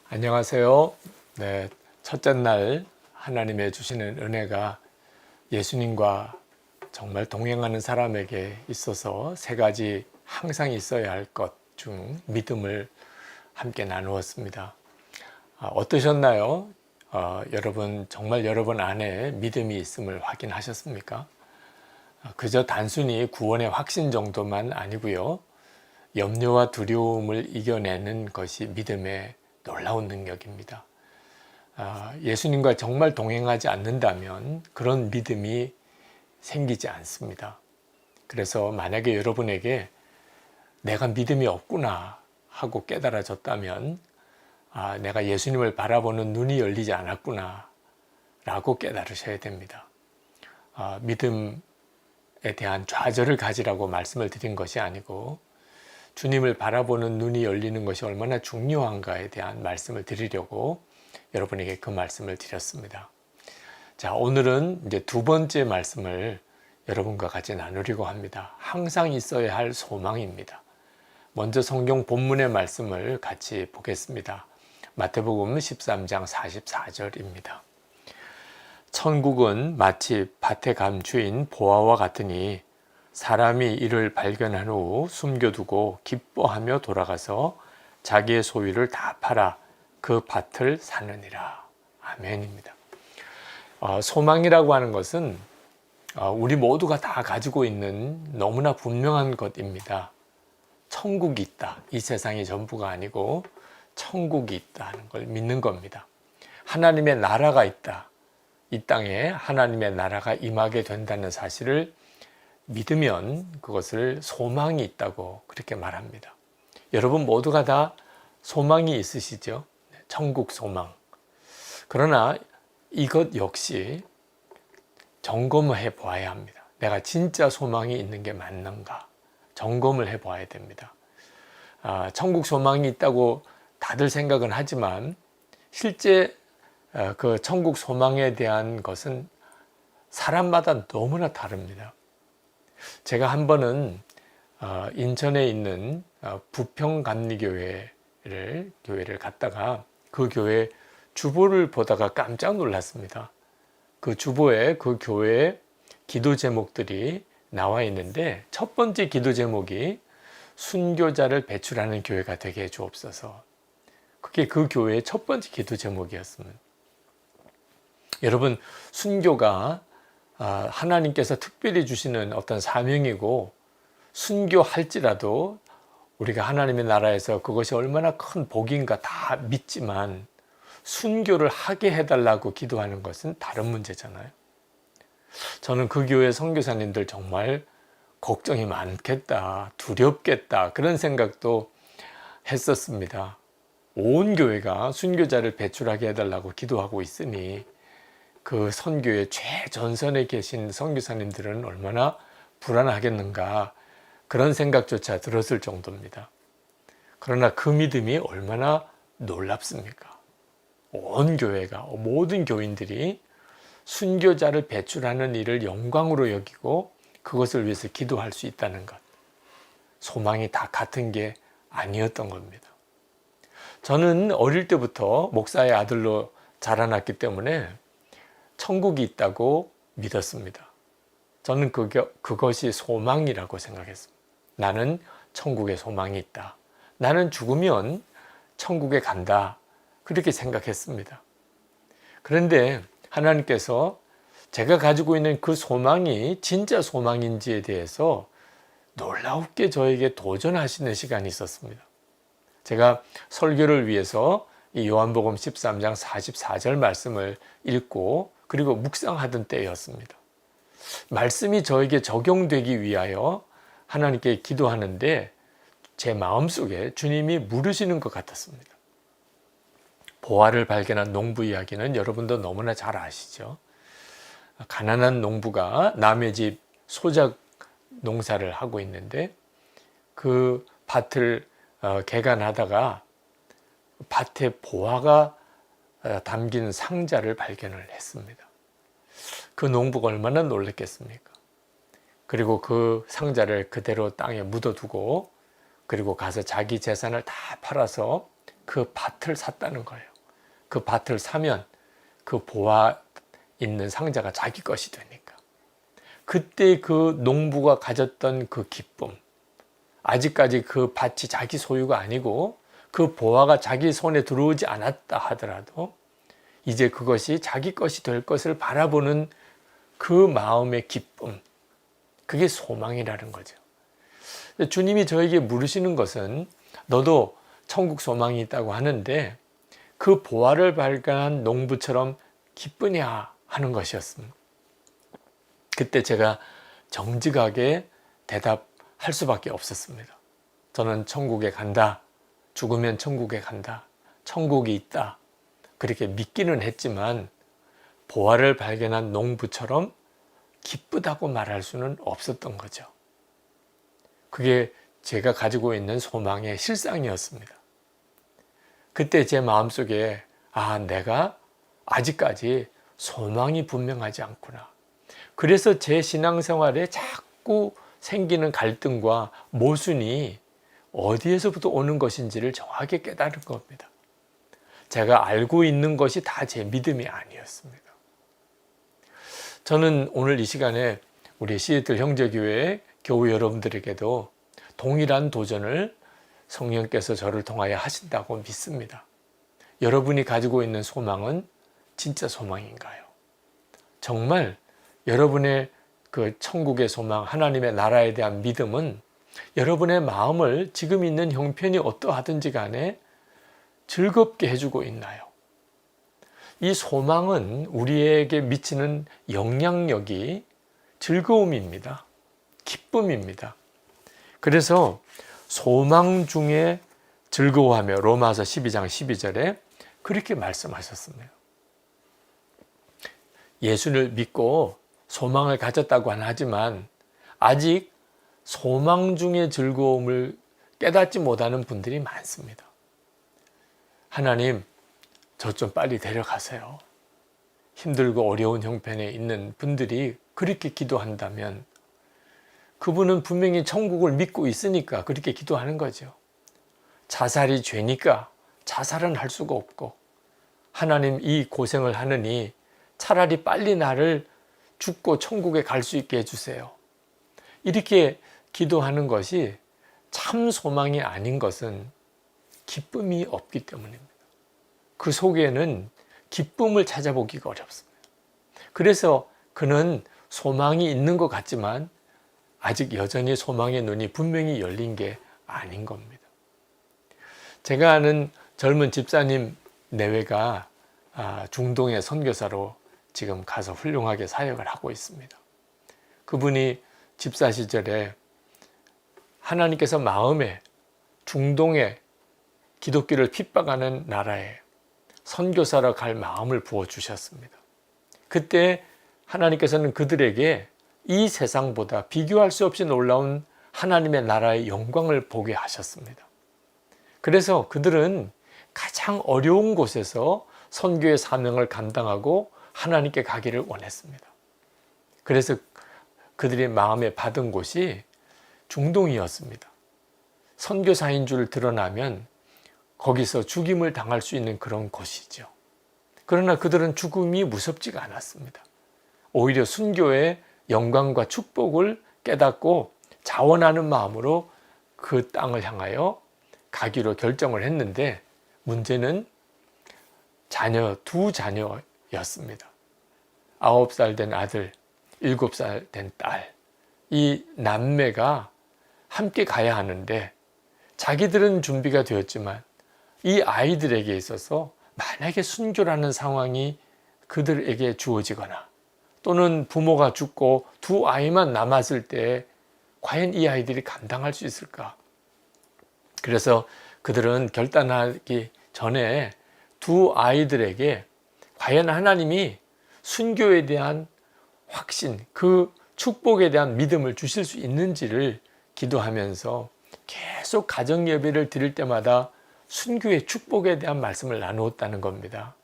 안녕하세요. 네, 첫째 날 하나님의 주시는 은혜가 예수님과 정말 동행하는 사람에게 있어서 세 가지 항상 있어야 할 것 중 믿음을 함께 나누었습니다. 어떠셨나요? 여러분 정말 여러분 안에 믿음이 있음을 확인하셨습니까? 그저 단순히 구원의 확신 정도만 아니고요. 염려와 두려움을 이겨내는 것이 믿음의 놀라운 능력입니다. 예수님과 정말 동행하지 않는다면 그런 믿음이 생기지 않습니다. 그래서 만약에 여러분에게 내가 믿음이 없구나 하고 깨달아졌다면 내가 예수님을 바라보는 눈이 열리지 않았구나 라고 깨달으셔야 됩니다. 믿음에 대한 좌절을 가지라고 말씀을 드린 것이 아니고 주님을 바라보는 눈이 열리는 것이 얼마나 중요한가에 대한 말씀을 드리려고 여러분에게 그 말씀을 드렸습니다. 자, 오늘은 이제 두 번째 말씀을 여러분과 같이 나누려고 합니다. 항상 있어야 할 소망입니다. 먼저 성경 본문의 말씀을 같이 보겠습니다. 마태복음 13장 44절입니다. 천국은 마치 밭에 간 주인 보아와 같으니 사람이 이를 발견한 후 숨겨두고 기뻐하며 돌아가서 자기의 소유를 다 팔아 그 밭을 사느니라. 아멘입니다. 소망이라고 하는 것은 우리 모두가 다 가지고 있는 너무나 분명한 것입니다. 천국이 있다. 이 세상이 전부가 아니고 천국이 있다는 걸 믿는 겁니다. 하나님의 나라가 있다. 이 땅에 하나님의 나라가 임하게 된다는 사실을 믿으면 그것을 소망이 있다고 그렇게 말합니다. 여러분 모두가 다 소망이 있으시죠? 천국 소망. 그러나 이것 역시 점검해 보아야 합니다. 내가 진짜 소망이 있는 게 맞는가? 점검을 해 보아야 됩니다. 천국 소망이 있다고 다들 생각은 하지만 실제 그 천국 소망에 대한 것은 사람마다 너무나 다릅니다. 제가 한 번은 인천에 있는 부평감리교회를 갔다가 그 교회 주보를 보다가 깜짝 놀랐습니다. 그 주보에 그 교회의 기도 제목들이 나와 있는데 첫 번째 기도 제목이 순교자를 배출하는 교회가 되게 해 주옵소서. 그게 그 교회의 첫 번째 기도 제목이었습니다. 여러분, 순교가 하나님께서 특별히 주시는 어떤 사명이고 순교할지라도 우리가 하나님의 나라에서 그것이 얼마나 큰 복인가 다 믿지만 순교를 하게 해달라고 기도하는 것은 다른 문제잖아요. 저는 그 교회 선교사님들 정말 걱정이 많겠다, 두렵겠다 그런 생각도 했었습니다. 온 교회가 순교자를 배출하게 해달라고 기도하고 있으니 그 선교의 최전선에 계신 선교사님들은 얼마나 불안하겠는가 그런 생각조차 들었을 정도입니다. 그러나 그 믿음이 얼마나 놀랍습니까? 온 교회가 모든 교인들이 순교자를 배출하는 일을 영광으로 여기고 그것을 위해서 기도할 수 있다는 것. 소망이 다 같은 게 아니었던 겁니다. 저는 어릴 때부터 목사의 아들로 자라났기 때문에 천국이 있다고 믿었습니다. 저는 그것이 소망이라고 생각했습니다. 나는 천국에 소망이 있다. 나는 죽으면 천국에 간다. 그렇게 생각했습니다. 그런데 하나님께서 제가 가지고 있는 그 소망이 진짜 소망인지에 대해서 놀랍게 저에게 도전하시는 시간이 있었습니다. 제가 설교를 위해서 이 요한복음 13장 44절 말씀을 읽고 그리고 묵상하던 때였습니다. 말씀이 저에게 적용되기 위하여 하나님께 기도하는데 제 마음속에 주님이 물으시는 것 같았습니다. 보화를 발견한 농부 이야기는 여러분도 너무나 잘 아시죠? 가난한 농부가 남의 집 소작 농사를 하고 있는데 그 밭을 개간하다가 밭에 보화가 담긴 상자를 발견을 했습니다. 그 농부가 얼마나 놀랐겠습니까? 그리고 그 상자를 그대로 땅에 묻어두고 그리고 가서 자기 재산을 다 팔아서 그 밭을 샀다는 거예요. 그 밭을 사면 그 보화 있는 상자가 자기 것이 되니까. 그때 그 농부가 가졌던 그 기쁨, 아직까지 그 밭이 자기 소유가 아니고 그 보화가 자기 손에 들어오지 않았다 하더라도 이제 그것이 자기 것이 될 것을 바라보는 그 마음의 기쁨, 그게 소망이라는 거죠. 주님이 저에게 물으시는 것은 너도 천국 소망이 있다고 하는데 그 보화를 발견한 농부처럼 기쁘냐 하는 것이었습니다. 그때 제가 정직하게 대답할 수밖에 없었습니다. 저는 천국에 간다. 죽으면 천국에 간다. 천국이 있다. 그렇게 믿기는 했지만 보화를 발견한 농부처럼 기쁘다고 말할 수는 없었던 거죠. 그게 제가 가지고 있는 소망의 실상이었습니다. 그때 제 마음속에 내가 아직까지 소망이 분명하지 않구나. 그래서 제 신앙생활에 자꾸 생기는 갈등과 모순이 어디에서부터 오는 것인지를 정확히 깨달은 겁니다. 제가 알고 있는 것이 다 제 믿음이 아니었습니다. 저는 오늘 이 시간에 우리 시애틀 형제교회 교우 여러분들에게도 동일한 도전을 성령께서 저를 통하여 하신다고 믿습니다. 여러분이 가지고 있는 소망은 진짜 소망인가요? 정말 여러분의 그 천국의 소망, 하나님의 나라에 대한 믿음은 여러분의 마음을 지금 있는 형편이 어떠하든지 간에 즐겁게 해주고 있나요? 이 소망은 우리에게 미치는 영향력이 즐거움입니다. 기쁨입니다. 그래서 소망 중에 즐거워하며 로마서 12장 12절에 그렇게 말씀하셨습니다. 예수를 믿고 소망을 가졌다고는 하지만 아직 소망 중의 즐거움을 깨닫지 못하는 분들이 많습니다. 하나님, 저 좀 빨리 데려가세요. 힘들고 어려운 형편에 있는 분들이 그렇게 기도한다면 그분은 분명히 천국을 믿고 있으니까 그렇게 기도하는 거죠. 자살이 죄니까 자살은 할 수가 없고 하나님 이 고생을 하느니 차라리 빨리 나를 죽고 천국에 갈 수 있게 해주세요. 이렇게 기도하는 것이 참 소망이 아닌 것은 기쁨이 없기 때문입니다. 그 속에는 기쁨을 찾아보기가 어렵습니다. 그래서 그는 소망이 있는 것 같지만 아직 여전히 소망의 눈이 분명히 열린 게 아닌 겁니다. 제가 아는 젊은 집사님 내외가 중동의 선교사로 지금 가서 훌륭하게 사역을 하고 있습니다. 그분이 집사 시절에 하나님께서 마음에 중동의 기독교를 핍박하는 나라에 선교사로 갈 마음을 부어주셨습니다. 그때 하나님께서는 그들에게 이 세상보다 비교할 수 없이 놀라운 하나님의 나라의 영광을 보게 하셨습니다. 그래서 그들은 가장 어려운 곳에서 선교의 사명을 감당하고 하나님께 가기를 원했습니다. 그래서 그들의 마음에 받은 곳이 중동이었습니다. 선교사인 줄 드러나면 거기서 죽임을 당할 수 있는 그런 곳이죠. 그러나 그들은 죽음이 무섭지가 않았습니다. 오히려 순교의 영광과 축복을 깨닫고 자원하는 마음으로 그 땅을 향하여 가기로 결정을 했는데 문제는 두 자녀였습니다. 9살 된 아들, 7살 된 딸. 이 남매가 함께 가야 하는데 자기들은 준비가 되었지만 이 아이들에게 있어서 만약에 순교라는 상황이 그들에게 주어지거나 또는 부모가 죽고 두 아이만 남았을 때 과연 이 아이들이 감당할 수 있을까? 그래서 그들은 결단하기 전에 두 아이들에게 과연 하나님이 순교에 대한 확신, 그 축복에 대한 믿음을 주실 수 있는지를 기도하면서 계속 가정 예배를 드릴 때마다 순교의 축복에 대한 말씀을 나누었다는 겁니다.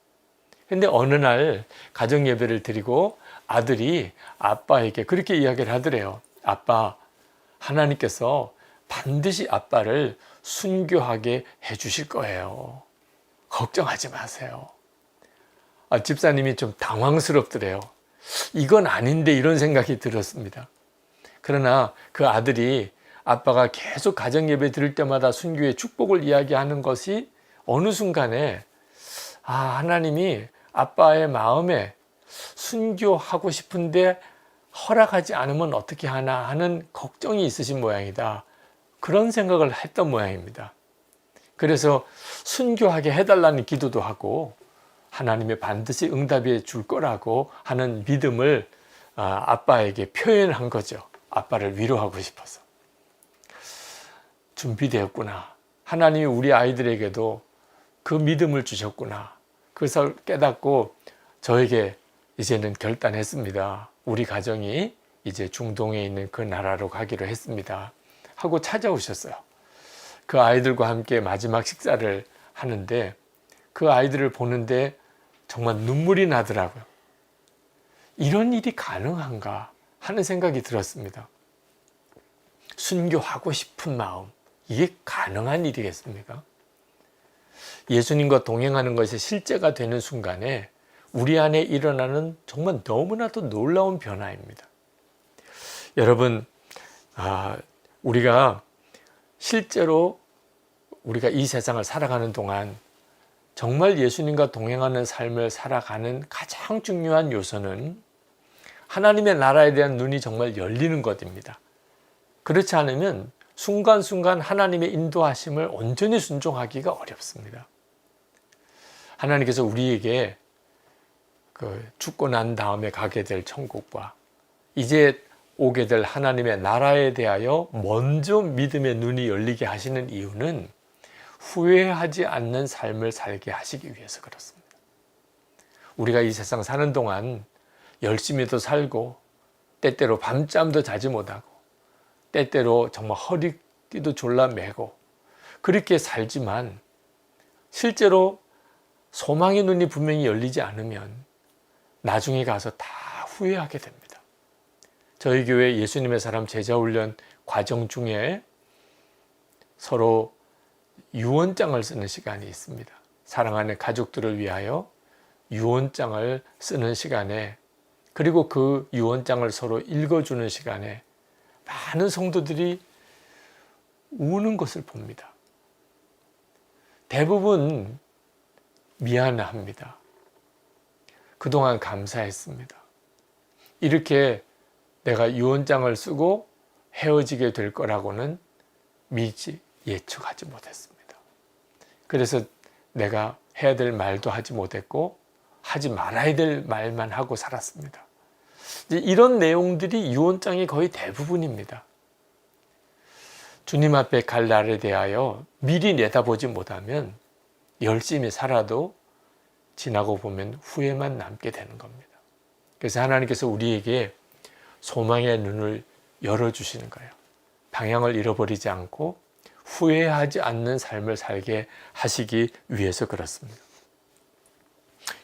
근데 어느 날 가정 예배를 드리고 아들이 아빠에게 그렇게 이야기를 하더래요. 아빠, 하나님께서 반드시 아빠를 순교하게 해 주실 거예요. 걱정하지 마세요. 집사님이 좀 당황스럽더래요. 이건 아닌데 이런 생각이 들었습니다. 그러나 그 아들이 아빠가 계속 가정예배 드릴 때마다 순교의 축복을 이야기하는 것이 어느 순간에 하나님이 아빠의 마음에 순교하고 싶은데 허락하지 않으면 어떻게 하나 하는 걱정이 있으신 모양이다. 그런 생각을 했던 모양입니다. 그래서 순교하게 해달라는 기도도 하고 하나님이 반드시 응답해 줄 거라고 하는 믿음을 아빠에게 표현한 거죠. 아빠를 위로하고 싶어서. 준비되었구나. 하나님이 우리 아이들에게도 그 믿음을 주셨구나. 그래서 깨닫고 저에게 이제는 결단했습니다. 우리 가정이 이제 중동에 있는 그 나라로 가기로 했습니다. 하고 찾아오셨어요. 그 아이들과 함께 마지막 식사를 하는데 그 아이들을 보는데 정말 눈물이 나더라고요. 이런 일이 가능한가 하는 생각이 들었습니다. 순교하고 싶은 마음, 이게 가능한 일이겠습니까? 예수님과 동행하는 것이 실제가 되는 순간에 우리 안에 일어나는 정말 너무나도 놀라운 변화입니다. 여러분, 우리가 실제로 우리가 이 세상을 살아가는 동안 정말 예수님과 동행하는 삶을 살아가는 가장 중요한 요소는 하나님의 나라에 대한 눈이 정말 열리는 것입니다. 그렇지 않으면 순간순간 하나님의 인도하심을 온전히 순종하기가 어렵습니다. 하나님께서 우리에게 죽고 난 다음에 가게 될 천국과 이제 오게 될 하나님의 나라에 대하여 먼저 믿음의 눈이 열리게 하시는 이유는 후회하지 않는 삶을 살게 하시기 위해서 그렇습니다. 우리가 이 세상 사는 동안 열심히도 살고 때때로 밤잠도 자지 못하고 때때로 정말 허리띠도 졸라매고 그렇게 살지만 실제로 소망의 눈이 분명히 열리지 않으면 나중에 가서 다 후회하게 됩니다. 저희 교회 예수님의 사람 제자훈련 과정 중에 서로 유언장을 쓰는 시간이 있습니다. 사랑하는 가족들을 위하여 유언장을 쓰는 시간에 그리고 그 유언장을 서로 읽어주는 시간에 많은 성도들이 우는 것을 봅니다. 대부분 미안합니다. 그동안 감사했습니다. 이렇게 내가 유언장을 쓰고 헤어지게 될 거라고는 미리 예측하지 못했습니다. 그래서 내가 해야 될 말도 하지 못했고 하지 말아야 될 말만 하고 살았습니다. 이런 내용들이 유언장이 거의 대부분입니다. 주님 앞에 갈 날에 대하여 미리 내다보지 못하면 열심히 살아도 지나고 보면 후회만 남게 되는 겁니다. 그래서 하나님께서 우리에게 소망의 눈을 열어주시는 거예요. 방향을 잃어버리지 않고 후회하지 않는 삶을 살게 하시기 위해서 그렇습니다.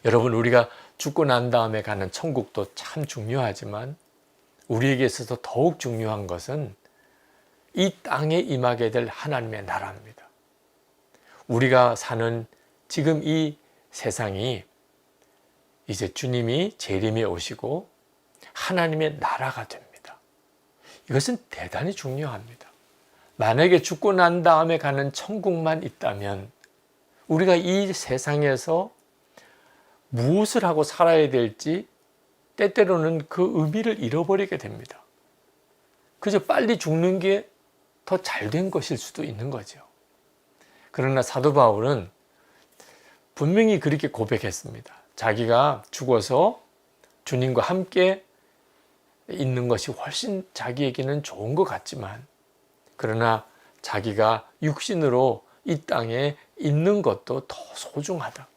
여러분, 우리가 죽고 난 다음에 가는 천국도 참 중요하지만 우리에게 있어서 더욱 중요한 것은 이 땅에 임하게 될 하나님의 나라입니다. 우리가 사는 지금 이 세상이 이제 주님이 재림에 오시고 하나님의 나라가 됩니다. 이것은 대단히 중요합니다. 만약에 죽고 난 다음에 가는 천국만 있다면 우리가 이 세상에서 무엇을 하고 살아야 될지 때때로는 그 의미를 잃어버리게 됩니다. 그저 빨리 죽는 게 더 잘된 것일 수도 있는 거죠. 그러나 사도 바울은 분명히 그렇게 고백했습니다. 자기가 죽어서 주님과 함께 있는 것이 훨씬 자기에게는 좋은 것 같지만 그러나 자기가 육신으로 이 땅에 있는 것도 더 소중하다.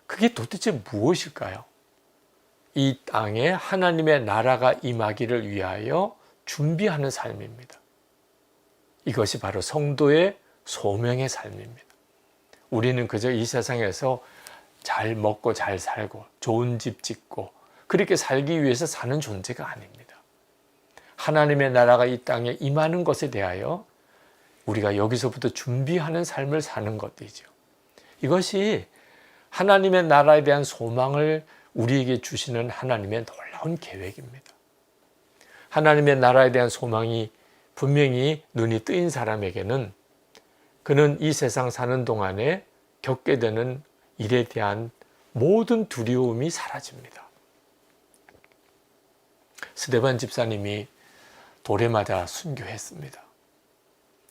그게 도대체 무엇일까요? 이 땅에 하나님의 나라가 임하기를 위하여 준비하는 삶입니다. 이것이 바로 성도의 소명의 삶입니다. 우리는 그저 이 세상에서 잘 먹고 잘 살고 좋은 집 짓고 그렇게 살기 위해서 사는 존재가 아닙니다. 하나님의 나라가 이 땅에 임하는 것에 대하여 우리가 여기서부터 준비하는 삶을 사는 것이죠. 이것이 하나님의 나라에 대한 소망을 우리에게 주시는 하나님의 놀라운 계획입니다. 하나님의 나라에 대한 소망이 분명히 눈이 뜨인 사람에게는 그는 이 세상 사는 동안에 겪게 되는 일에 대한 모든 두려움이 사라집니다. 스데반 집사님이 돌에 맞아 순교했습니다.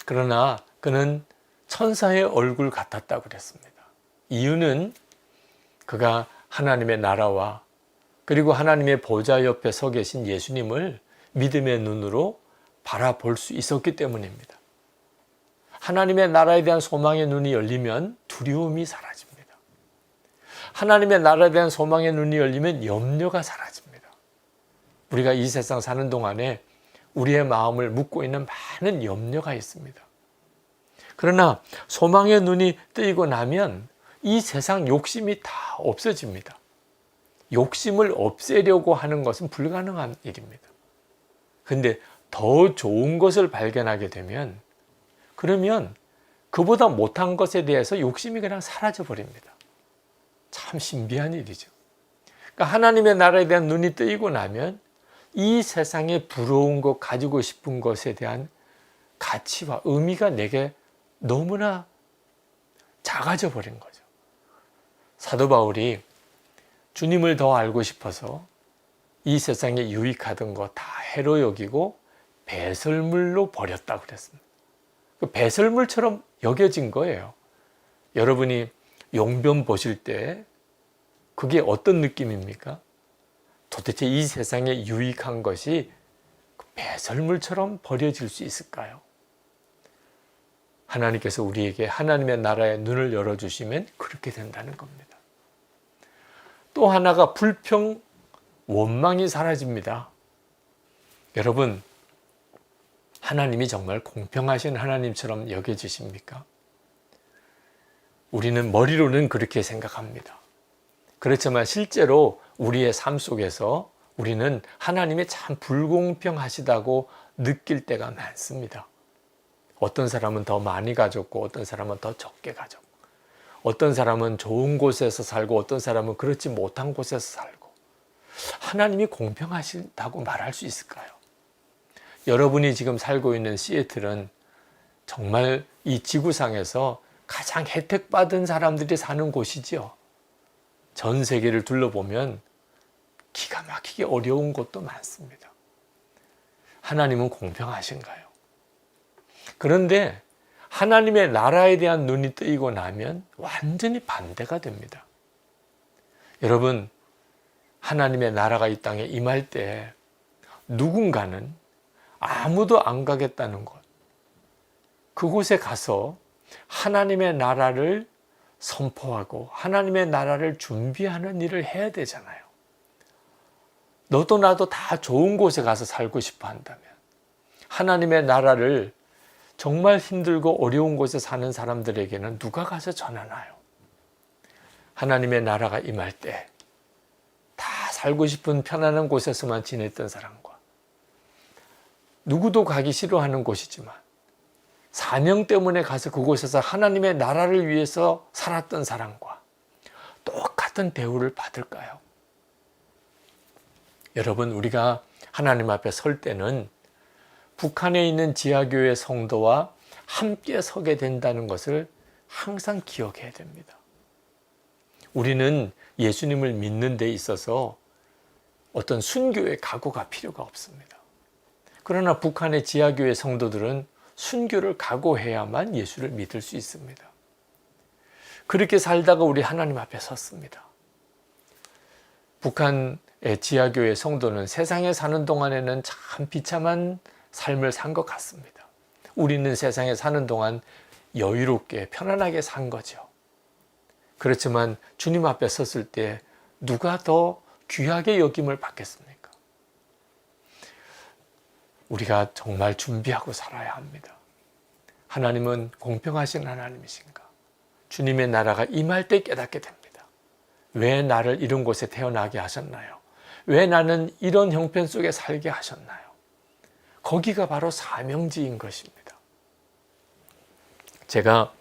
그러나 그는 천사의 얼굴 같았다고 그랬습니다. 이유는 그가 하나님의 나라와 그리고 하나님의 보좌 옆에 서 계신 예수님을 믿음의 눈으로 바라볼 수 있었기 때문입니다. 하나님의 나라에 대한 소망의 눈이 열리면 두려움이 사라집니다. 하나님의 나라에 대한 소망의 눈이 열리면 염려가 사라집니다. 우리가 이 세상 사는 동안에 우리의 마음을 묶고 있는 많은 염려가 있습니다. 그러나 소망의 눈이 뜨이고 나면 이 세상 욕심이 다 없어집니다. 욕심을 없애려고 하는 것은 불가능한 일입니다. 근데 더 좋은 것을 발견하게 되면 그러면 그보다 못한 것에 대해서 욕심이 그냥 사라져 버립니다. 참 신비한 일이죠. 그러니까 하나님의 나라에 대한 눈이 뜨이고 나면 이 세상에 부러운 것, 가지고 싶은 것에 대한 가치와 의미가 내게 너무나 작아져 버린 거죠. 사도 바울이 주님을 더 알고 싶어서 이 세상에 유익하던 거 다 해로 여기고 배설물로 버렸다고 그랬습니다. 그 배설물처럼 여겨진 거예요. 여러분이 용변 보실 때 그게 어떤 느낌입니까? 도대체 이 세상에 유익한 것이 배설물처럼 버려질 수 있을까요? 하나님께서 우리에게 하나님의 나라의 눈을 열어주시면 그렇게 된다는 겁니다. 또 하나가 불평, 원망이 사라집니다. 여러분, 하나님이 정말 공평하신 하나님처럼 여겨지십니까? 우리는 머리로는 그렇게 생각합니다. 그렇지만 실제로 우리의 삶 속에서 우리는 하나님이 참 불공평하시다고 느낄 때가 많습니다. 어떤 사람은 더 많이 가졌고 어떤 사람은 더 적게 가졌고 어떤 사람은 좋은 곳에서 살고 어떤 사람은 그렇지 못한 곳에서 살고 하나님이 공평하시다고 말할 수 있을까요? 여러분이 지금 살고 있는 시애틀은 정말 이 지구상에서 가장 혜택받은 사람들이 사는 곳이지요. 전 세계를 둘러보면 기가 막히게 어려운 곳도 많습니다. 하나님은 공평하신가요? 그런데 하나님의 나라에 대한 눈이 뜨이고 나면 완전히 반대가 됩니다. 여러분, 하나님의 나라가 이 땅에 임할 때 누군가는 아무도 안 가겠다는 곳, 그곳에 가서 하나님의 나라를 선포하고 하나님의 나라를 준비하는 일을 해야 되잖아요. 너도 나도 다 좋은 곳에 가서 살고 싶어 한다면 하나님의 나라를 정말 힘들고 어려운 곳에 사는 사람들에게는 누가 가서 전하나요? 하나님의 나라가 임할 때 다 살고 싶은 편안한 곳에서만 지냈던 사람과 누구도 가기 싫어하는 곳이지만 사명 때문에 가서 그곳에서 하나님의 나라를 위해서 살았던 사람과 똑같은 대우를 받을까요? 여러분, 우리가 하나님 앞에 설 때는 북한에 있는 지하교회 성도와 함께 서게 된다는 것을 항상 기억해야 됩니다. 우리는 예수님을 믿는 데 있어서 어떤 순교의 각오가 필요가 없습니다. 그러나 북한의 지하교회 성도들은 순교를 각오해야만 예수를 믿을 수 있습니다. 그렇게 살다가 우리 하나님 앞에 섰습니다. 북한의 지하교회 성도는 세상에 사는 동안에는 참 비참한 삶을 산 것 같습니다. 우리는 세상에 사는 동안 여유롭게 편안하게 산 거죠. 그렇지만 주님 앞에 섰을 때 누가 더 귀하게 여김을 받겠습니까? 우리가 정말 준비하고 살아야 합니다. 하나님은 공평하신 하나님이신가? 주님의 나라가 임할 때 깨닫게 됩니다. 왜 나를 이런 곳에 태어나게 하셨나요? 왜 나는 이런 형편 속에 살게 하셨나요? 거기가 바로 사명지인 것입니다. 제가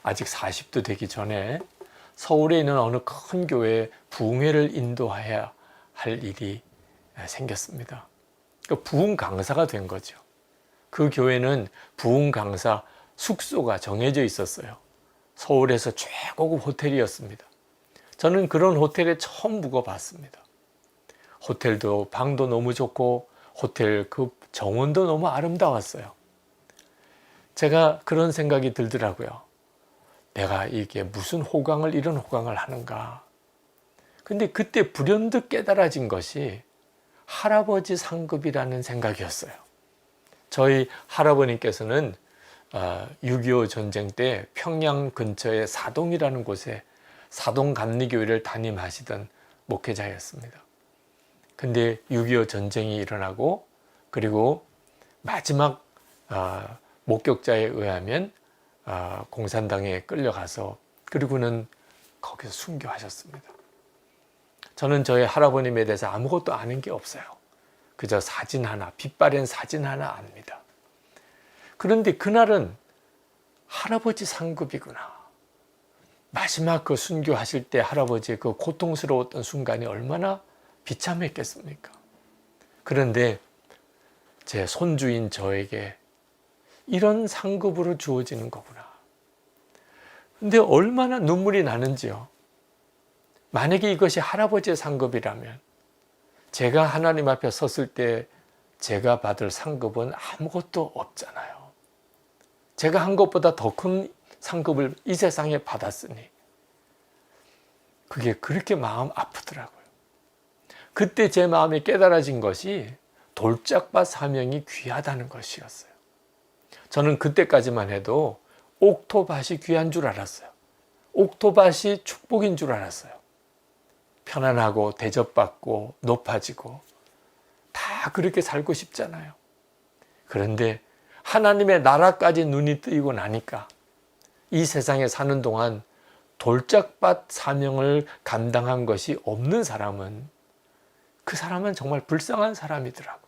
아직 40도 되기 전에 서울에 있는 어느 큰 교회에 부흥회를 인도해야 할 일이 생겼습니다. 부흥 강사가 된 거죠. 그 교회는 부흥 강사 숙소가 정해져 있었어요. 서울에서 최고급 호텔이었습니다. 저는 그런 호텔에 처음 묵어봤습니다. 호텔도 방도 너무 좋고 호텔 그 정원도 너무 아름다웠어요. 제가 그런 생각이 들더라고요. 내가 이게 무슨 호강을 이런 호강을 하는가. 근데 그때 불현듯 깨달아진 것이 할아버지 상급이라는 생각이었어요. 저희 할아버님께서는 6.25 전쟁 때 평양 근처의 사동이라는 곳에 사동 감리교회를 담임하시던 목회자였습니다. 근데 6.25 전쟁이 일어나고 그리고 마지막 목격자에 의하면 공산당에 끌려가서 그리고는 거기서 순교하셨습니다. 저는 저희 할아버님에 대해서 아무것도 아는 게 없어요. 그저 사진 하나, 빛바랜 사진 하나 압니다. 그런데 그날은 할아버지 상급이구나. 마지막 그 순교하실 때 할아버지의 그 고통스러웠던 순간이 얼마나 비참했겠습니까? 그런데 제 손주인 저에게 이런 상급으로 주어지는 거구나. 근데 얼마나 눈물이 나는지요. 만약에 이것이 할아버지의 상급이라면 제가 하나님 앞에 섰을 때 제가 받을 상급은 아무것도 없잖아요. 제가 한 것보다 더 큰 상급을 이 세상에 받았으니 그게 그렇게 마음 아프더라고요. 그때 제 마음에 깨달아진 것이 돌짝밭 사명이 귀하다는 것이었어요. 저는 그때까지만 해도 옥토밭이 귀한 줄 알았어요. 옥토밭이 축복인 줄 알았어요. 편안하고 대접받고 높아지고 다 그렇게 살고 싶잖아요. 그런데 하나님의 나라까지 눈이 뜨이고 나니까 이 세상에 사는 동안 돌짝밭 사명을 감당한 것이 없는 사람은 그 사람은 정말 불쌍한 사람이더라고요.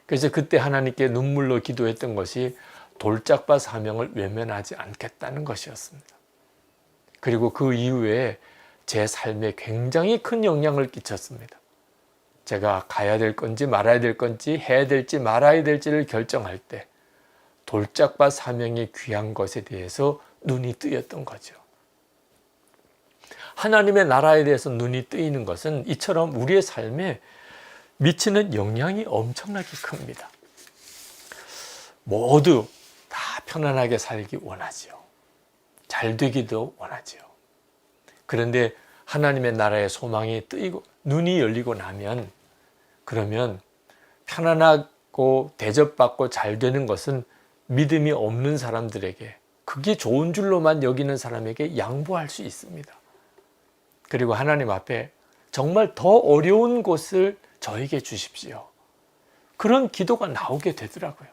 그래서 그때 하나님께 눈물로 기도했던 것이 돌짝밭 사명을 외면하지 않겠다는 것이었습니다. 그리고 그 이후에 제 삶에 굉장히 큰 영향을 끼쳤습니다. 제가 가야 될 건지 말아야 될 건지 해야 될지 말아야 될지를 결정할 때 돌짝밭 사명이 귀한 것에 대해서 눈이 뜨였던 거죠. 하나님의 나라에 대해서 눈이 뜨이는 것은 이처럼 우리의 삶에 미치는 영향이 엄청나게 큽니다. 모두 다 편안하게 살기 원하지요. 잘 되기도 원하지요. 그런데 하나님의 나라의 소망이 뜨이고 눈이 열리고 나면 그러면 편안하고 대접받고 잘 되는 것은 믿음이 없는 사람들에게 그게 좋은 줄로만 여기는 사람에게 양보할 수 있습니다. 그리고 하나님 앞에 정말 더 어려운 곳을 저에게 주십시오. 그런 기도가 나오게 되더라고요.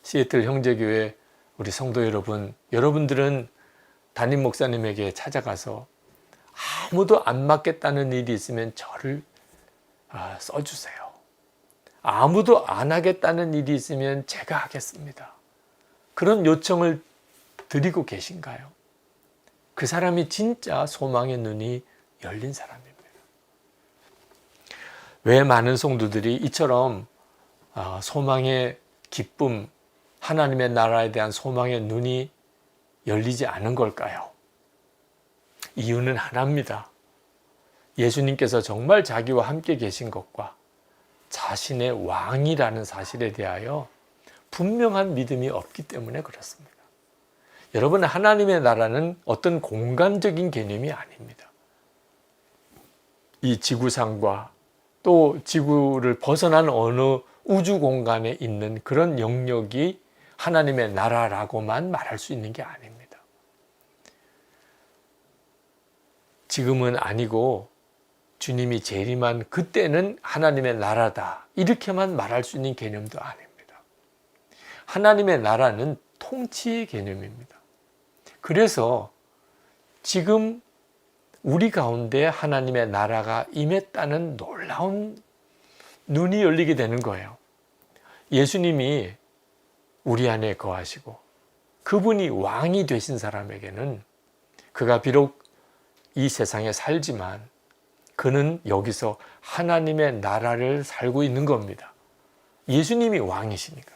시애틀 형제교회 우리 성도 여러분, 여러분들은 담임 목사님에게 찾아가서 아무도 안 맡겠다는 일이 있으면 저를 써주세요. 아무도 안 하겠다는 일이 있으면 제가 하겠습니다. 그런 요청을 드리고 계신가요? 그 사람이 진짜 소망의 눈이 열린 사람입니다. 왜 많은 성도들이 이처럼 소망의 기쁨, 하나님의 나라에 대한 소망의 눈이 열리지 않은 걸까요? 이유는 하나입니다. 예수님께서 정말 자기와 함께 계신 것과 자신의 왕이라는 사실에 대하여 분명한 믿음이 없기 때문에 그렇습니다. 여러분, 하나님의 나라는 어떤 공간적인 개념이 아닙니다. 이 지구상과 또 지구를 벗어난 어느 우주 공간에 있는 그런 영역이 하나님의 나라라고만 말할 수 있는 게 아닙니다. 지금은 아니고 주님이 재림한 그때는 하나님의 나라다, 이렇게만 말할 수 있는 개념도 아닙니다. 하나님의 나라는 통치의 개념입니다. 그래서 지금 우리 가운데 하나님의 나라가 임했다는 놀라운 눈이 열리게 되는 거예요. 예수님이 우리 안에 거하시고 그분이 왕이 되신 사람에게는 그가 비록 이 세상에 살지만 그는 여기서 하나님의 나라를 살고 있는 겁니다. 예수님이 왕이시니까.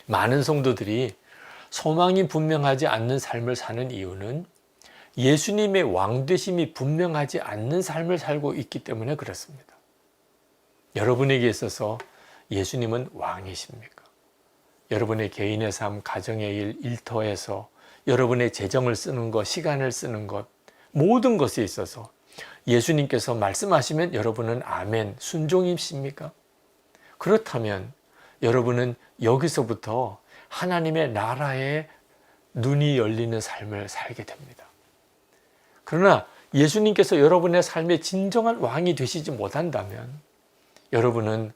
많은 성도들이 소망이 분명하지 않는 삶을 사는 이유는 예수님의 왕되심이 분명하지 않는 삶을 살고 있기 때문에 그렇습니다. 여러분에게 있어서 예수님은 왕이십니까? 여러분의 개인의 삶, 가정의 일, 일터에서 여러분의 재정을 쓰는 것, 시간을 쓰는 것, 모든 것에 있어서 예수님께서 말씀하시면 여러분은 아멘, 순종이십니까? 그렇다면 여러분은 여기서부터 하나님의 나라에 눈이 열리는 삶을 살게 됩니다. 그러나 예수님께서 여러분의 삶의 진정한 왕이 되시지 못한다면 여러분은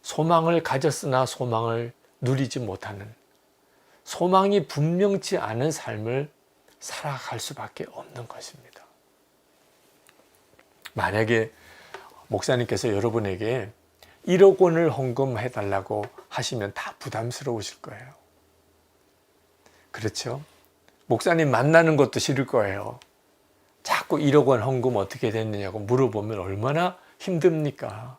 소망을 가졌으나 소망을 누리지 못하는, 소망이 분명치 않은 삶을 살아갈 수밖에 없는 것입니다. 만약에 목사님께서 여러분에게 1억 원을 헌금해달라고 하시면 다 부담스러우실 거예요. 그렇죠? 목사님 만나는 것도 싫을 거예요. 자꾸 1억 원 헌금 어떻게 됐느냐고 물어보면 얼마나 힘듭니까?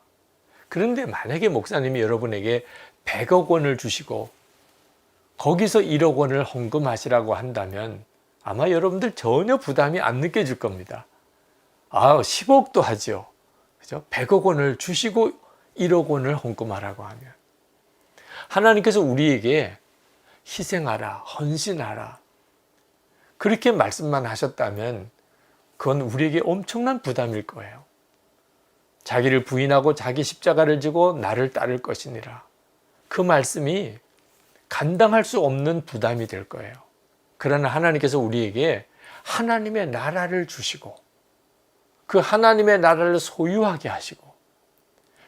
그런데 만약에 목사님이 여러분에게 100억 원을 주시고 거기서 1억 원을 헌금하시라고 한다면 아마 여러분들 전혀 부담이 안 느껴질 겁니다. 10억도 하죠. 그죠? 100억 원을 주시고 1억 원을 헌금하라고 하면 하나님께서 우리에게 희생하라, 헌신하라 그렇게 말씀만 하셨다면 그건 우리에게 엄청난 부담일 거예요. 자기를 부인하고 자기 십자가를 지고 나를 따를 것이니라. 그 말씀이 감당할 수 없는 부담이 될 거예요. 그러나 하나님께서 우리에게 하나님의 나라를 주시고 그 하나님의 나라를 소유하게 하시고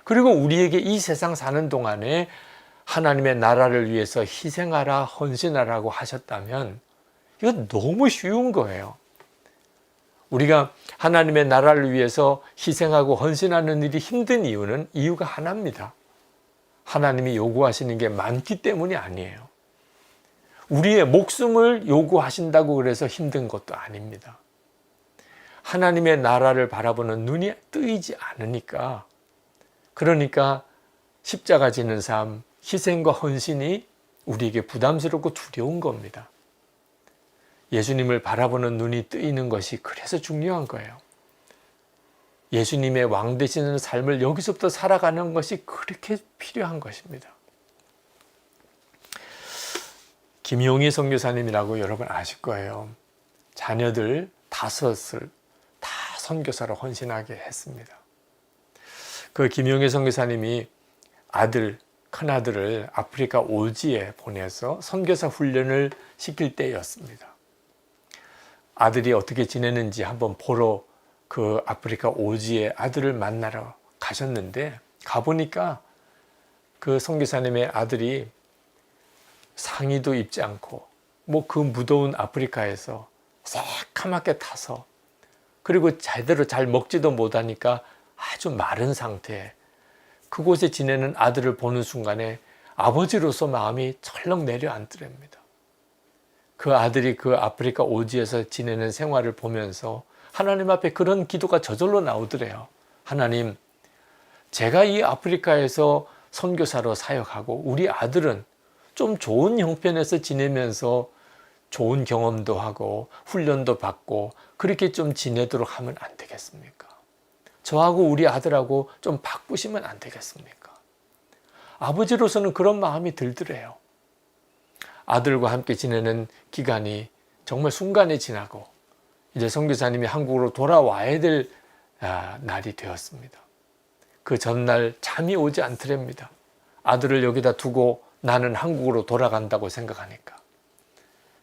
그리고 우리에게 이 세상 사는 동안에 하나님의 나라를 위해서 희생하라, 헌신하라고 하셨다면 이건 너무 쉬운 거예요. 우리가 하나님의 나라를 위해서 희생하고 헌신하는 일이 힘든 이유가 하나입니다. 하나님이 요구하시는 게 많기 때문이 아니에요. 우리의 목숨을 요구하신다고 그래서 힘든 것도 아닙니다. 하나님의 나라를 바라보는 눈이 뜨이지 않으니까, 그러니까 십자가 지는 삶, 희생과 헌신이 우리에게 부담스럽고 두려운 겁니다. 예수님을 바라보는 눈이 뜨이는 것이 그래서 중요한 거예요. 예수님의 왕 되시는 삶을 여기서부터 살아가는 것이 그렇게 필요한 것입니다. 김용희 선교사님이라고 여러분 아실 거예요. 자녀들 5을 다 선교사로 헌신하게 했습니다. 그 김용희 선교사님이 큰아들을 아프리카 오지에 보내서 선교사 훈련을 시킬 때였습니다. 아들이 어떻게 지내는지 한번 보러 그 아프리카 오지에 아들을 만나러 가셨는데 가보니까 그 선교사님의 아들이 상의도 입지 않고 그 무더운 아프리카에서 새카맣게 타서 그리고 제대로 잘 먹지도 못하니까 아주 마른 상태에 그곳에 지내는 아들을 보는 순간에 아버지로서 마음이 철렁 내려앉더랍니다. 그 아들이 그 아프리카 오지에서 지내는 생활을 보면서 하나님 앞에 그런 기도가 저절로 나오더래요. 하나님, 제가 이 아프리카에서 선교사로 사역하고 우리 아들은 좀 좋은 형편에서 지내면서 좋은 경험도 하고 훈련도 받고 그렇게 좀 지내도록 하면 안 되겠습니까? 저하고 우리 아들하고 좀 바꾸시면 안 되겠습니까? 아버지로서는 그런 마음이 들더래요. 아들과 함께 지내는 기간이 정말 순간에 지나고 이제 선교사님이 한국으로 돌아와야 될 날이 되었습니다. 그 전날 잠이 오지 않더랍니다. 아들을 여기다 두고 나는 한국으로 돌아간다고 생각하니까.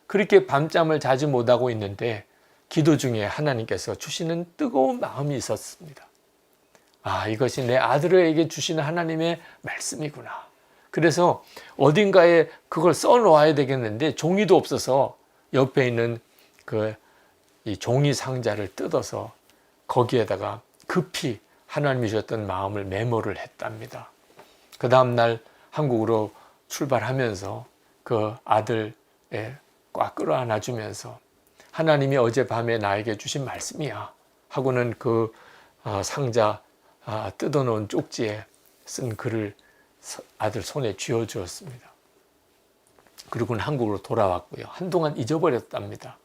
그렇게 밤잠을 자지 못하고 있는데 기도 중에 하나님께서 주시는 뜨거운 마음이 있었습니다. 이것이 내 아들에게 주시는 하나님의 말씀이구나. 그래서 어딘가에 그걸 써놓아야 되겠는데 종이도 없어서 옆에 있는 이 종이 상자를 뜯어서 거기에다가 급히 하나님이 주셨던 마음을 메모를 했답니다. 그 다음날 한국으로 출발하면서 그 아들 꽉 끌어안아 주면서 하나님이 어젯밤에 나에게 주신 말씀이야 하고는 그 상자 뜯어놓은 쪽지에 쓴 글을 아들 손에 쥐어 주었습니다. 그리고는 한국으로 돌아왔고요. 한동안 잊어버렸답니다.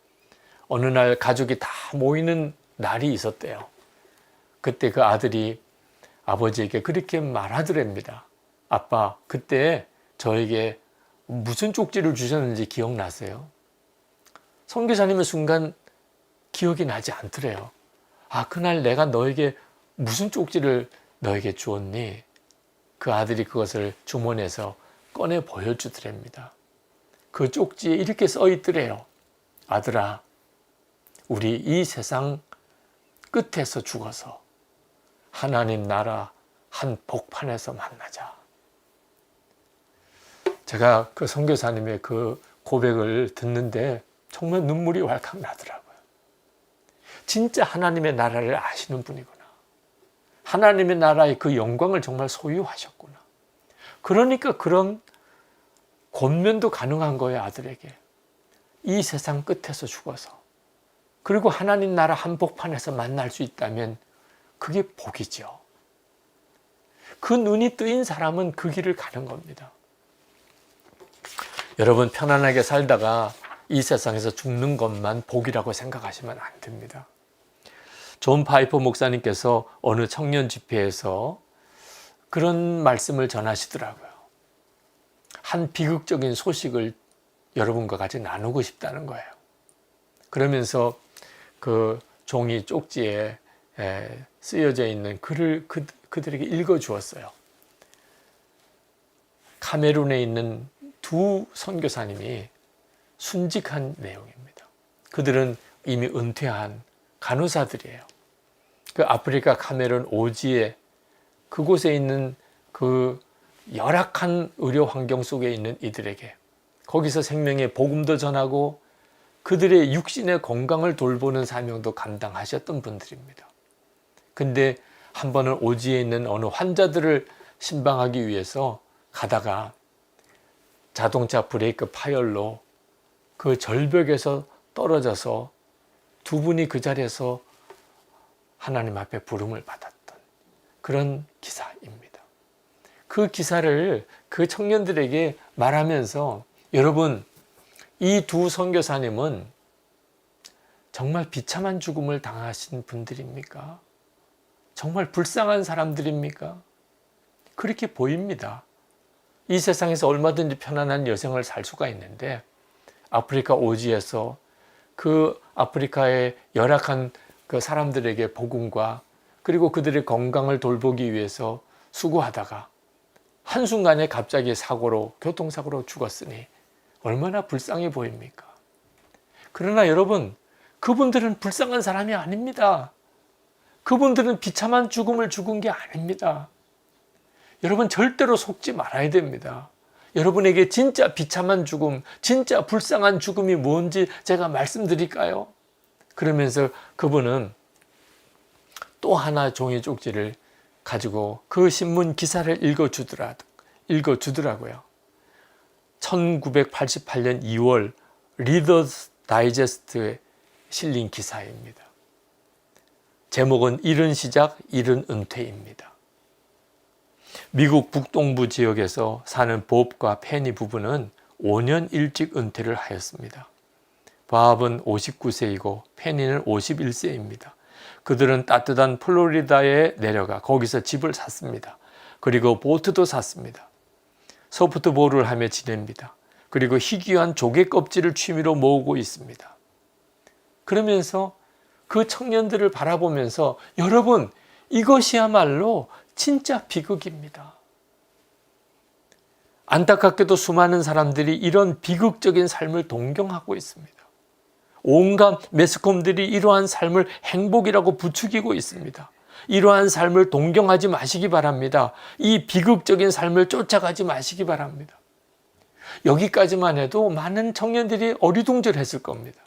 어느 날 가족이 다 모이는 날이 있었대요. 그때 그 아들이 아버지에게 그렇게 말하더랍니다. 아빠, 그때 저에게 무슨 쪽지를 주셨는지 기억나세요? 선교사님은 순간 기억이 나지 않더래요. 그날 내가 너에게 무슨 쪽지를 너에게 주었니? 그 아들이 그것을 주머니에서 꺼내 보여주더랍니다. 그 쪽지에 이렇게 써 있더래요. 아들아, 우리 이 세상 끝에서 죽어서 하나님 나라 한 복판에서 만나자. 제가 그 선교사님의 그 고백을 듣는데 정말 눈물이 왈칵 나더라고요. 진짜 하나님의 나라를 아시는 분이구나. 하나님의 나라의 그 영광을 정말 소유하셨구나. 그러니까 그런 권면도 가능한 거예요, 아들에게. 이 세상 끝에서 죽어서. 그리고 하나님 나라 한복판에서 만날 수 있다면 그게 복이죠. 그 눈이 뜨인 사람은 그 길을 가는 겁니다. 여러분, 편안하게 살다가 이 세상에서 죽는 것만 복이라고 생각하시면 안 됩니다. 존 파이퍼 목사님께서 어느 청년 집회에서 그런 말씀을 전하시더라고요. 한 비극적인 소식을 여러분과 같이 나누고 싶다는 거예요. 그러면서 그 종이 쪽지에 쓰여져 있는 글을 그들에게 읽어주었어요. 카메룬에 있는 두 선교사님이 순직한 내용입니다. 그들은 이미 은퇴한 간호사들이에요. 그 아프리카 카메룬 오지에 그곳에 있는 그 열악한 의료 환경 속에 있는 이들에게 거기서 생명의 복음도 전하고 그들의 육신의 건강을 돌보는 사명도 감당하셨던 분들입니다. 근데 한 번은 오지에 있는 어느 환자들을 신방하기 위해서 가다가 자동차 브레이크 파열로 그 절벽에서 떨어져서 두 분이 그 자리에서 하나님 앞에 부름을 받았던 그런 기사입니다. 그 기사를 그 청년들에게 말하면서 여러분, 이 두 선교사님은 정말 비참한 죽음을 당하신 분들입니까? 정말 불쌍한 사람들입니까? 그렇게 보입니다. 이 세상에서 얼마든지 편안한 여생을 살 수가 있는데 아프리카 오지에서 그 아프리카의 열악한 그 사람들에게 복음과 그리고 그들의 건강을 돌보기 위해서 수고하다가 한순간에 갑자기 교통사고로 죽었으니 얼마나 불쌍해 보입니까? 그러나 여러분, 그분들은 불쌍한 사람이 아닙니다. 그분들은 비참한 죽음을 죽은 게 아닙니다. 여러분, 절대로 속지 말아야 됩니다. 여러분에게 진짜 비참한 죽음, 진짜 불쌍한 죽음이 뭔지 제가 말씀드릴까요? 그러면서 그분은 또 하나 종이 쪽지를 가지고 그 신문 기사를 읽어주더라고요. 1988년 2월 리더스 다이제스트에 실린 기사입니다. 제목은 이른 시작, 이른 은퇴입니다. 미국 북동부 지역에서 사는 법과 페니 부부는 5년 일찍 은퇴를 하였습니다. 밥은 59세이고 페니는 51세입니다. 그들은 따뜻한 플로리다에 내려가 거기서 집을 샀습니다. 그리고 보트도 샀습니다. 소프트볼을 하며 지냅니다. 그리고 희귀한 조개 껍질을 취미로 모으고 있습니다. 그러면서 그 청년들을 바라보면서 여러분, 이것이야말로 진짜 비극입니다. 안타깝게도 수많은 사람들이 이런 비극적인 삶을 동경하고 있습니다. 온갖 매스컴들이 이러한 삶을 행복이라고 부추기고 있습니다. 이러한 삶을 동경하지 마시기 바랍니다. 이 비극적인 삶을 쫓아가지 마시기 바랍니다. 여기까지만 해도 많은 청년들이 어리둥절했을 겁니다.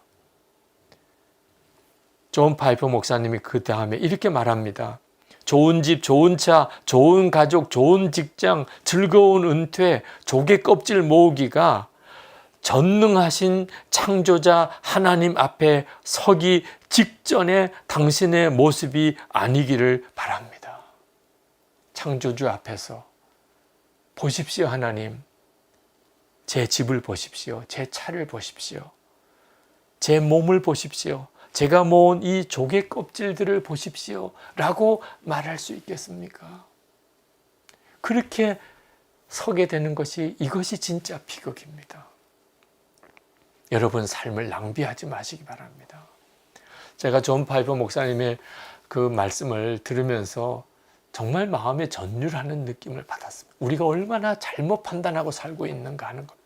존 파이퍼 목사님이 그 다음에 이렇게 말합니다. 좋은 집, 좋은 차, 좋은 가족, 좋은 직장, 즐거운 은퇴, 조개 껍질 모으기가 전능하신 창조자 하나님 앞에 서기 직전에 당신의 모습이 아니기를 바랍니다. 창조주 앞에서 보십시오. 하나님, 제 집을 보십시오. 제 차를 보십시오. 제 몸을 보십시오. 제가 모은 이 조개 껍질들을 보십시오. 라고 말할 수 있겠습니까? 그렇게 서게 되는 것이, 이것이 진짜 비극입니다. 여러분, 삶을 낭비하지 마시기 바랍니다. 제가 존 파이퍼 목사님의 그 말씀을 들으면서 정말 마음에 전율하는 느낌을 받았습니다. 우리가 얼마나 잘못 판단하고 살고 있는가 하는 것.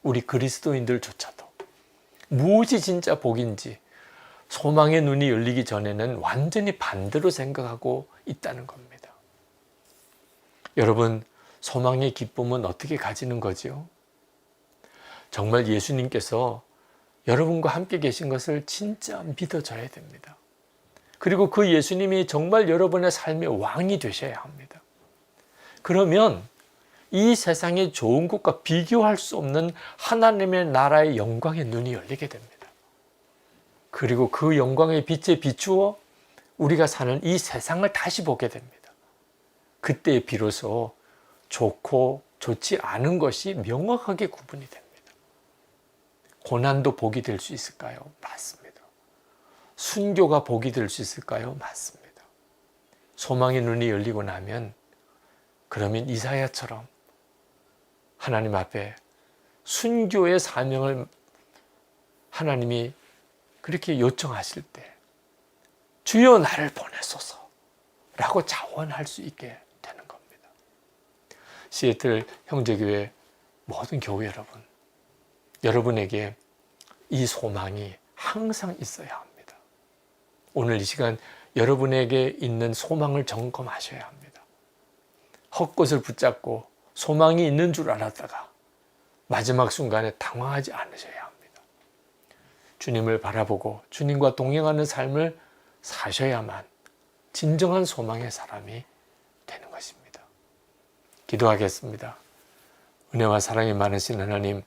우리 그리스도인들조차도 무엇이 진짜 복인지 소망의 눈이 열리기 전에는 완전히 반대로 생각하고 있다는 겁니다. 여러분, 소망의 기쁨은 어떻게 가지는 거지요? 정말 예수님께서 여러분과 함께 계신 것을 진짜 믿어줘야 됩니다. 그리고 그 예수님이 정말 여러분의 삶의 왕이 되셔야 합니다. 그러면 이 세상의 좋은 것과 비교할 수 없는 하나님의 나라의 영광의 눈이 열리게 됩니다. 그리고 그 영광의 빛에 비추어 우리가 사는 이 세상을 다시 보게 됩니다. 그때 비로소 좋고 좋지 않은 것이 명확하게 구분이 됩니다. 고난도 복이 될 수 있을까요? 맞습니다. 순교가 복이 될 수 있을까요? 맞습니다. 소망의 눈이 열리고 나면, 그러면 이사야처럼 하나님 앞에 순교의 사명을 하나님이 그렇게 요청하실 때 주여 나를 보내소서 라고 자원할 수 있게 되는 겁니다. 시애틀 형제교회 모든 교회 여러분, 여러분에게 이 소망이 항상 있어야 합니다. 오늘 이 시간 여러분에게 있는 소망을 점검하셔야 합니다. 헛것을 붙잡고 소망이 있는 줄 알았다가 마지막 순간에 당황하지 않으셔야 합니다. 주님을 바라보고 주님과 동행하는 삶을 사셔야만 진정한 소망의 사람이 되는 것입니다. 기도하겠습니다. 은혜와 사랑이 많으신 하나님,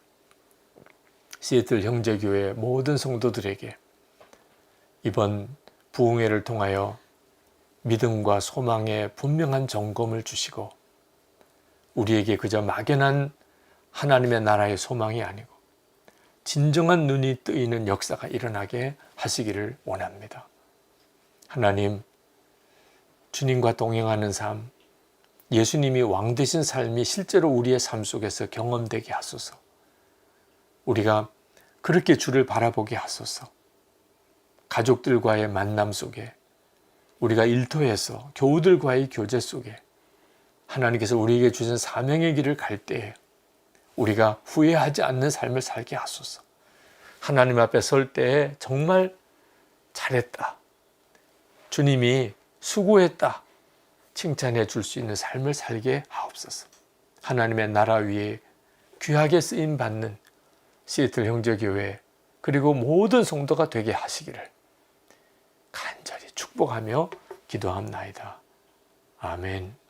시애틀 형제교회 모든 성도들에게 이번 부흥회를 통하여 믿음과 소망의 분명한 점검을 주시고, 우리에게 그저 막연한 하나님의 나라의 소망이 아니고 진정한 눈이 뜨이는 역사가 일어나게 하시기를 원합니다. 하나님, 주님과 동행하는 삶, 예수님이 왕 되신 삶이 실제로 우리의 삶 속에서 경험되게 하소서. 우리가 그렇게 주를 바라보게 하소서. 가족들과의 만남 속에, 우리가 일터에서 교우들과의 교제 속에 하나님께서 우리에게 주신 사명의 길을 갈 때에 우리가 후회하지 않는 삶을 살게 하소서. 하나님 앞에 설 때에 정말 잘했다, 주님이 수고했다 칭찬해 줄 수 있는 삶을 살게 하옵소서. 하나님의 나라 위에 귀하게 쓰임 받는 시애틀 형제교회 그리고 모든 성도가 되게 하시기를 간절히 축복하며 기도합나이다. 아멘.